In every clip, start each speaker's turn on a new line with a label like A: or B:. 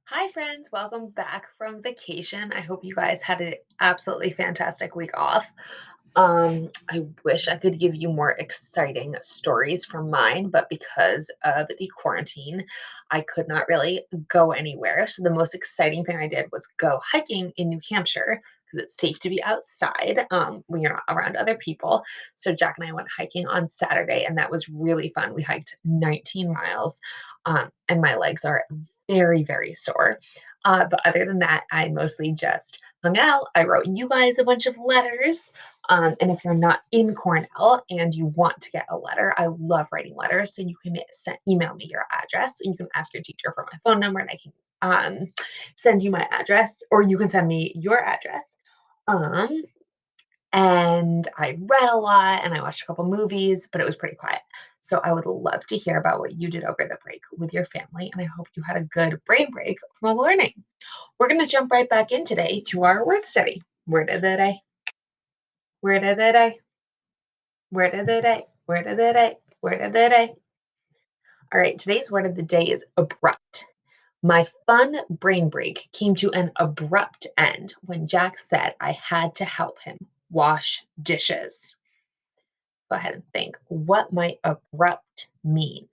A: Hi, friends. Welcome back from vacation. I hope you guys had an absolutely fantastic week off. I wish I could give you more exciting stories from mine, but because of the quarantine, I could not really go anywhere. So, the most exciting thing I did was go hiking in New Hampshire because it's safe to be outside when you're not around other people. So, Jack and I went hiking on Saturday, and that was really fun. We hiked 19 miles, and my legs are very, very sore. But other than that, I mostly just hung out. I wrote you guys a bunch of letters. And if you're not in Cornell and you want to get a letter, I love writing letters. So you can email me your address and you can ask your teacher for my phone number and I can send you my address or you can send me your address. Um, and I read a lot and I watched a couple movies, but it was pretty quiet. So I would love to hear about what you did over the break with your family. And I hope you had a good brain break from learning. We're going to jump right back in today to our word study. Word of the day. Word of the day. Word of the day. Word of the day. Word of the day. All right, today's word of the day is abrupt. My fun brain break came to an abrupt end when Jack said I had to help him wash dishes. Go ahead and think. What might abrupt mean?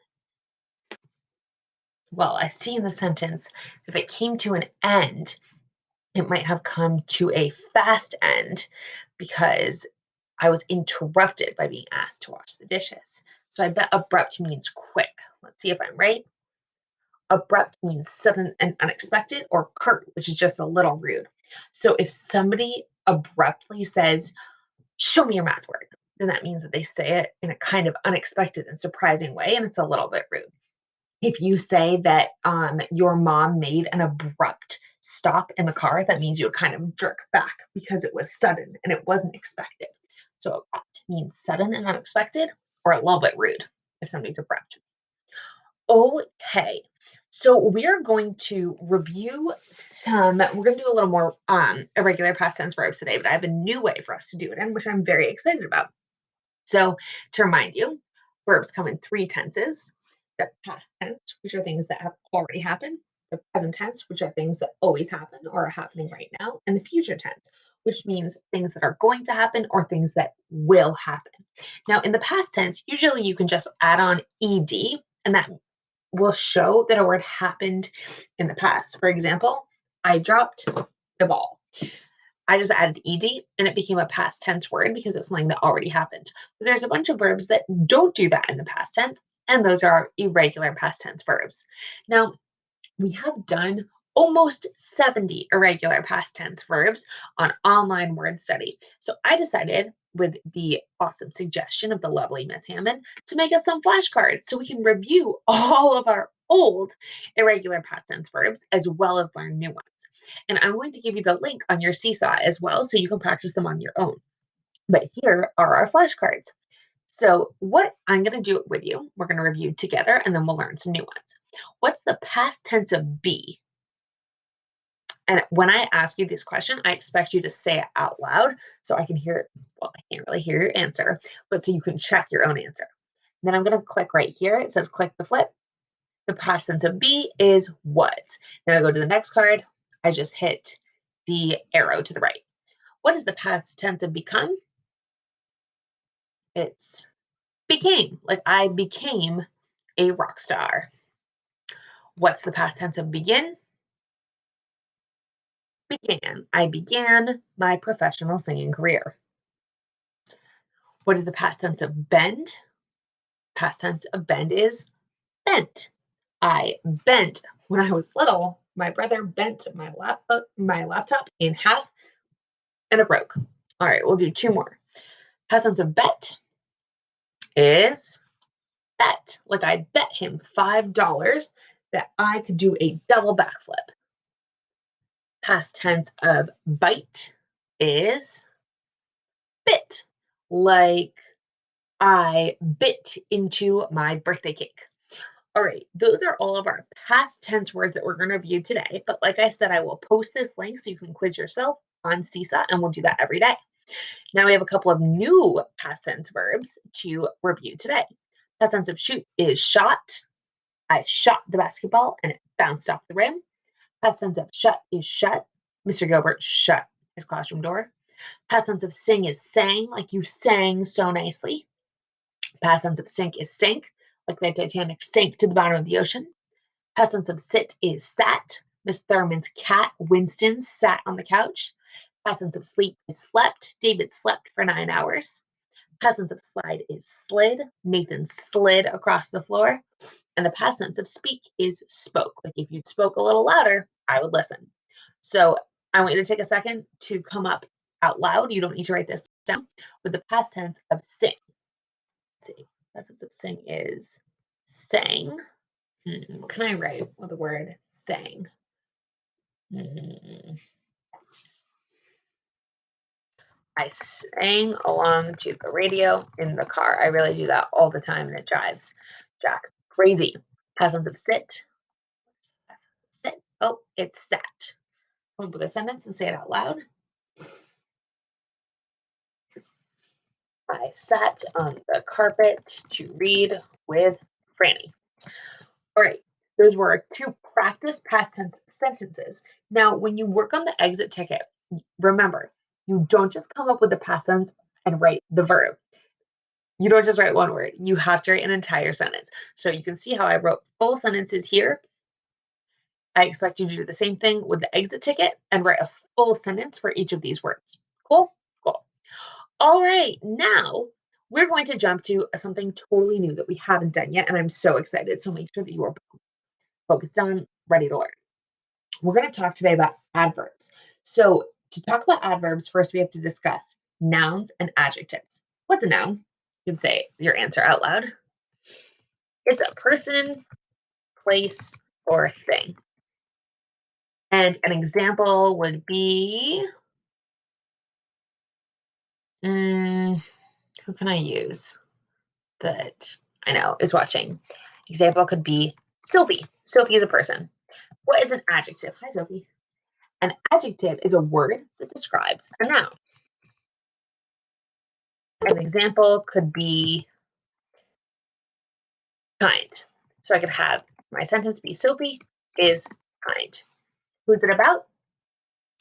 A: Well, I see in the sentence if it came to an end, it might have come to a fast end because I was interrupted by being asked to wash the dishes. So I bet abrupt means quick. Let's see if I'm right. Abrupt means sudden and unexpected, or curt, which is just a little rude. So if somebody abruptly says, show me your math word, then that means that they say it in a kind of unexpected and surprising way, and it's a little bit rude. If you say that your mom made an abrupt stop in the car, that means you would kind of jerk back because it was sudden and it wasn't expected. So abrupt means sudden and unexpected, or a little bit rude if somebody's abrupt. Okay. So we're going to review we're going to do a little more irregular past tense verbs today, but I have a new way for us to do it in, which I'm very excited about. So, to remind you, verbs come in three tenses: the past tense, which are things that have already happened, the present tense, which are things that always happen or are happening right now, and the future tense, which means things that are going to happen or things that will happen. Now, in the past tense, usually you can just add on ed, and that will show that a word happened in the past. For example, I dropped the ball. I just added ed and it became a past tense word because it's something that already happened. But there's a bunch of verbs that don't do that in the past tense, and those are irregular past tense verbs. Now, we have done almost 70 irregular past tense verbs on online word study. So I decided, with the awesome suggestion of the lovely Miss Hammond, to make us some flashcards so we can review all of our old irregular past tense verbs as well as learn new ones. And I'm going to give you the link on your Seesaw as well so you can practice them on your own. But here are our flashcards. So, what I'm going to do it with you, we're going to review together and then we'll learn some new ones. What's the past tense of be? And when I ask you this question, I expect you to say it out loud so I can hear it. Well, I can't really hear your answer, but so you can check your own answer. Then I'm going to click right here. It says click the flip. The past tense of be is was. Now I go to the next card. I just hit the arrow to the right. What is the past tense of become? It's became. Like I became a rock star. What's the past tense of begin? Began. I began my professional singing career. What is the past tense of bend? Past tense of bend is bent. I bent when I was little. My brother bent my laptop in half and it broke. All right, we'll do two more. Past tense of bet is bet. Like I bet him $5 that I could do a double backflip. Past tense of bite is bit. Like I bit into my birthday cake. All right, those are all of our past tense words that we're going to review today. But like I said, I will post this link so you can quiz yourself on Seesaw, and we'll do that every day. Now we have a couple of new past tense verbs to review today. Past tense of shoot is shot. I shot the basketball and it bounced off the rim. Past tense of shut is shut. Mr. Gilbert shut his classroom door. Past tense of sing is sang, like you sang so nicely. Past tense of sink is sink, like the Titanic sank to the bottom of the ocean. Past tense of sit is sat. Miss Thurman's cat, Winston, sat on the couch. Past tense of sleep is slept. David slept for 9 hours. Past tense of slide is slid. Nathan slid across the floor. And the past tense of speak is spoke. Like if you spoke a little louder, I would listen. So I want you to take a second to come up out loud. You don't need to write this down with the past tense of sing. Let's see, past tense of sing is sang. What can I write with the word sang? Hmm. I sang along to the radio in the car. I really do that all the time, and it drives Jack crazy. Past tense of sit. Sit. Oh, it's sat. With a sentence and say it out loud. I sat on the carpet to read with Franny. All right, those were two practice past tense sentences. Now, when you work on the exit ticket, remember, you don't just come up with the past tense and write the verb. You don't just write one word. You have to write an entire sentence. So you can see how I wrote full sentences here. I expect you to do the same thing with the exit ticket and write a full sentence for each of these words. Cool? Cool. All right, now we're going to jump to something totally new that we haven't done yet, and I'm so excited. So make sure that you are focused on, ready to learn. We're going to talk today about adverbs. So to talk about adverbs, first we have to discuss nouns and adjectives. What's a noun? You can say your answer out loud. It's a person, place, or thing. And an example would be, who can I use that I know is watching? Example could be Sophie. Sophie is a person. What is an adjective? Hi, Sophie. An adjective is a word that describes a noun. An example could be kind. So I could have my sentence be Sophie is kind. Who's it about?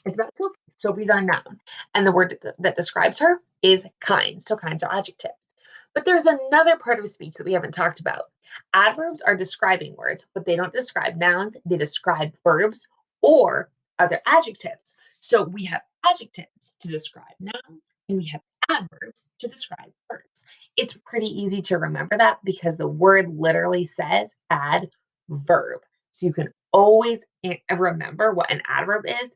A: It's about Sophie. Sophie's our noun. And the word that describes her is kind. So kind's our adjective. But there's another part of speech that we haven't talked about. Adverbs are describing words, but they don't describe nouns, they describe verbs or other adjectives. So we have adjectives to describe nouns, and we have adverbs to describe verbs. It's pretty easy to remember that because the word literally says adverb. So you can always remember what an adverb is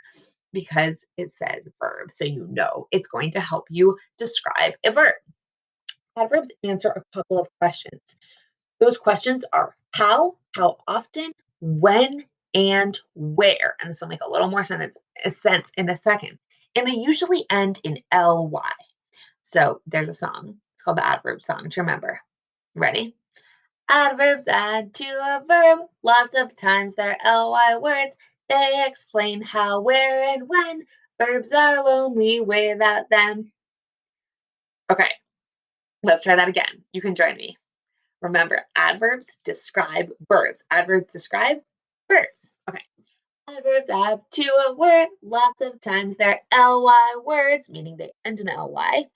A: because it says verb. So you know it's going to help you describe a verb. Adverbs answer a couple of questions. Those questions are how often, when, and where. And this will make a little more sense in a second. And they usually end in ly. So there's a song. It's called the adverb song to remember. Ready? Adverbs add to a verb. Lots of times they're ly words. They explain how, where, and when. Verbs are lonely without them. Okay, let's try that again. You can join me. Remember, adverbs describe verbs. Adverbs describe verbs. Okay. Adverbs add to a word. Lots of times they're ly words, meaning they end in ly.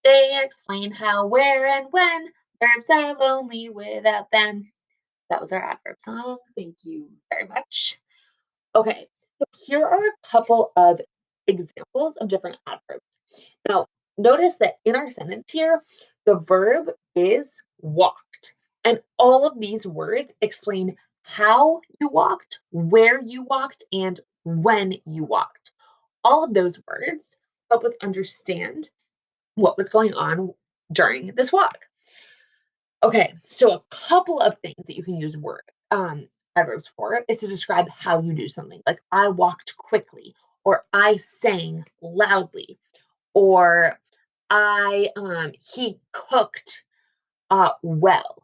A: They explain how, where, and when. Verbs are lonely without them. That was our adverb song. Thank you very much. Okay, so here are a couple of examples of different adverbs. Now, notice that in our sentence here, the verb is walked. And all of these words explain how you walked, where you walked, and when you walked. All of those words help us understand what was going on during this walk. Okay, so a couple of things that you can use adverbs for is to describe how you do something. Like I walked quickly, or I sang loudly, or he cooked well.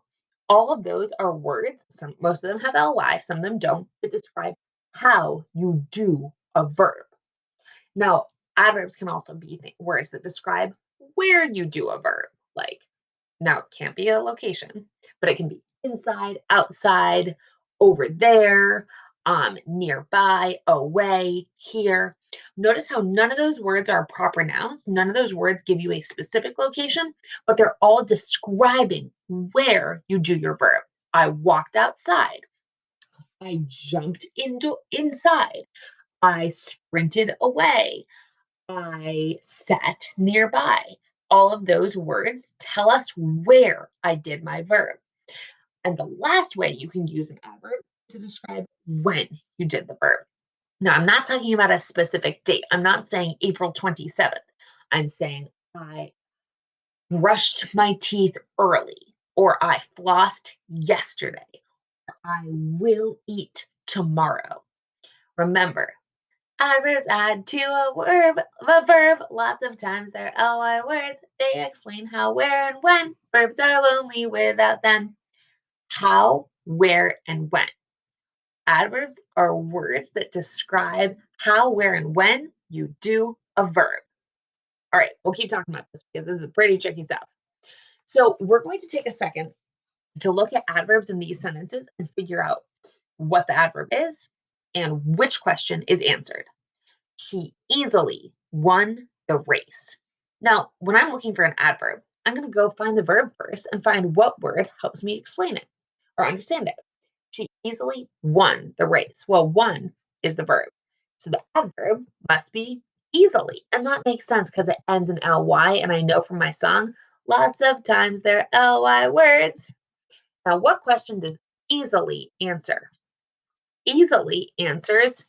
A: All of those are words. Most of them have ly, some of them don't, that describe how you do a verb. Now, adverbs can also be words that describe where you do a verb. Like, now it can't be a location, but it can be inside, outside, over there. nearby, away, here. Notice how none of those words are proper nouns. None of those words give you a specific location, but they're all describing where you do your verb. I walked outside. I jumped inside. I sprinted away. I sat nearby. All of those words tell us where I did my verb. And the last way you can use an adverb is to describe when you did the verb. Now, I'm not talking about a specific date. I'm not saying April 27th. I'm saying I brushed my teeth early, or I flossed yesterday. I will eat tomorrow. Remember, adverbs add to a verb. Lots of times they're ly words. They explain how, where, and when. Verbs are lonely without them. How, where, and when. Adverbs are words that describe how, where, and when you do a verb. All right, we'll keep talking about this because this is pretty tricky stuff. So we're going to take a second to look at adverbs in these sentences and figure out what the adverb is and which question is answered. She easily won the race. Now, when I'm looking for an adverb, I'm going to go find the verb first and find what word helps me explain it or understand it. She easily won the race. Well, won is the verb. So the adverb must be easily. And that makes sense because it ends in ly. And I know from my song, lots of times they're ly words. Now, what question does easily answer? Easily answers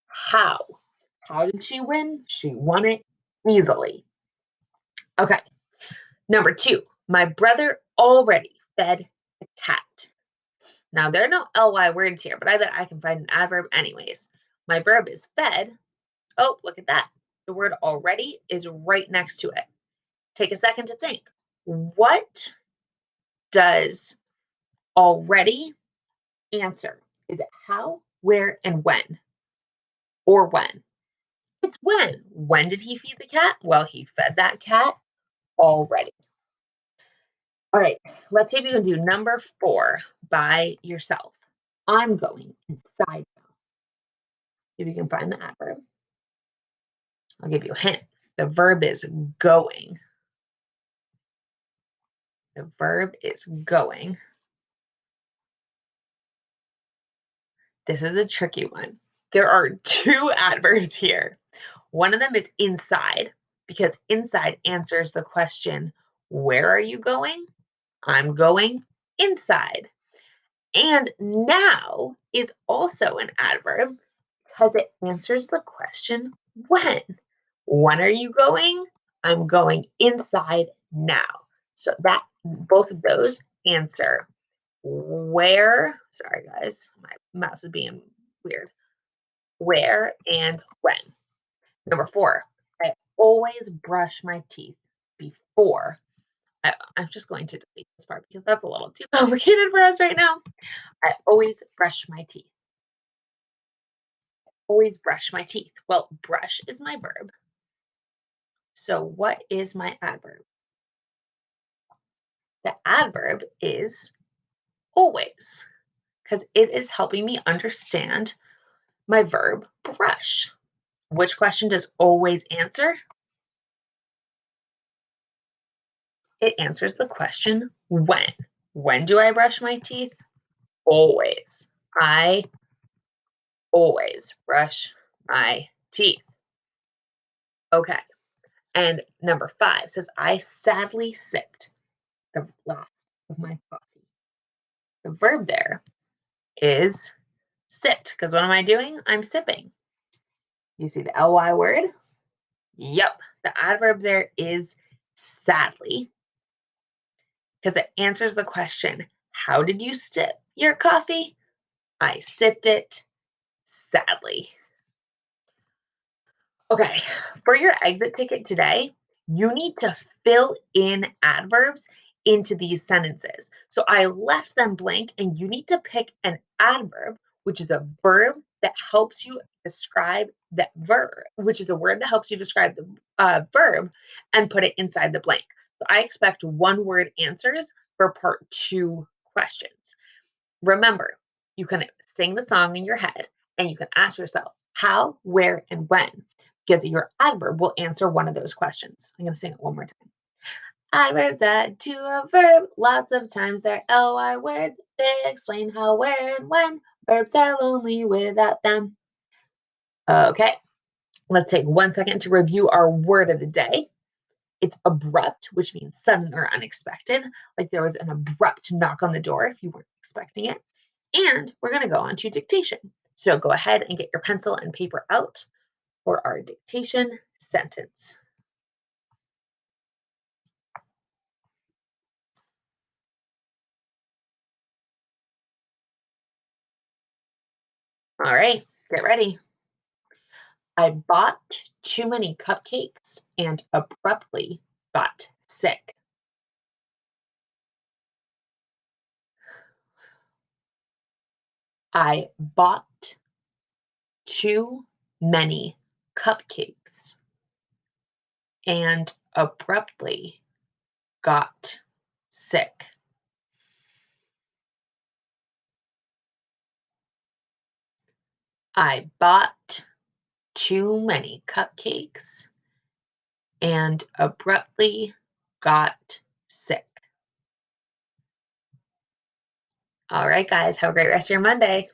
A: how. How did she win? She won it easily. Okay. Number 2, my brother already fed the cat. Now, there are no ly words here, but I bet I can find an adverb anyways. My verb is fed. Oh, look at that. The word already is right next to it. Take a second to think. What does already answer? Is it how, where, and when? Or when? It's when. When did he feed the cat? Well, he fed that cat already. All right, let's see if you can do number 4 by yourself. I'm going inside now. See if you can find the adverb. I'll give you a hint. The verb is going. The verb is going. This is a tricky one. There are 2 adverbs here. One of them is inside because inside answers the question, where are you going? I'm going inside. And now is also an adverb because it answers the question, when? When are you going? I'm going inside now. So that both of those answer where, sorry guys, my mouse is being weird. Where and when. Number 4, I always brush my teeth before. I'm just going to delete this part because that's a little too complicated for us right now. I always brush my teeth. Always brush my teeth. Well, brush is my verb. So what is my adverb? The adverb is always because it is helping me understand my verb brush. Which question does always answer? It answers the question when. When do I brush my teeth? Always. I always brush my teeth. Okay. And number 5 says, I sadly sipped the last of my coffee. The verb there is sipped, because what am I doing? I'm sipping. You see the ly word? Yep. The adverb there is sadly, because it answers the question, how did you sip your coffee? I sipped it sadly. Okay, for your exit ticket today, you need to fill in adverbs into these sentences. So I left them blank, and you need to pick an adverb, which is a verb that helps you describe that verb, which is a word that helps you describe the verb, and put it inside the blank. So I expect one word answers for part 2 questions. Remember, You can sing the song in your head and you can ask yourself how, where, and when, because your adverb will answer one of those questions. I'm going to sing it one more time. Adverbs add to a verb lots of times. They're ly words. They explain how, where, and when. Verbs are lonely without them. Okay, let's take 1 second to review our word of the day. It's abrupt, which means sudden or unexpected, like there was an abrupt knock on the door if you weren't expecting it. And we're going to go on to dictation. So go ahead and get your pencil and paper out for our dictation sentence. All right, get ready. I bought too many cupcakes and abruptly got sick. I bought too many cupcakes and abruptly got sick. I bought too many cupcakes and abruptly got sick. All right, guys, have a great rest of your Monday.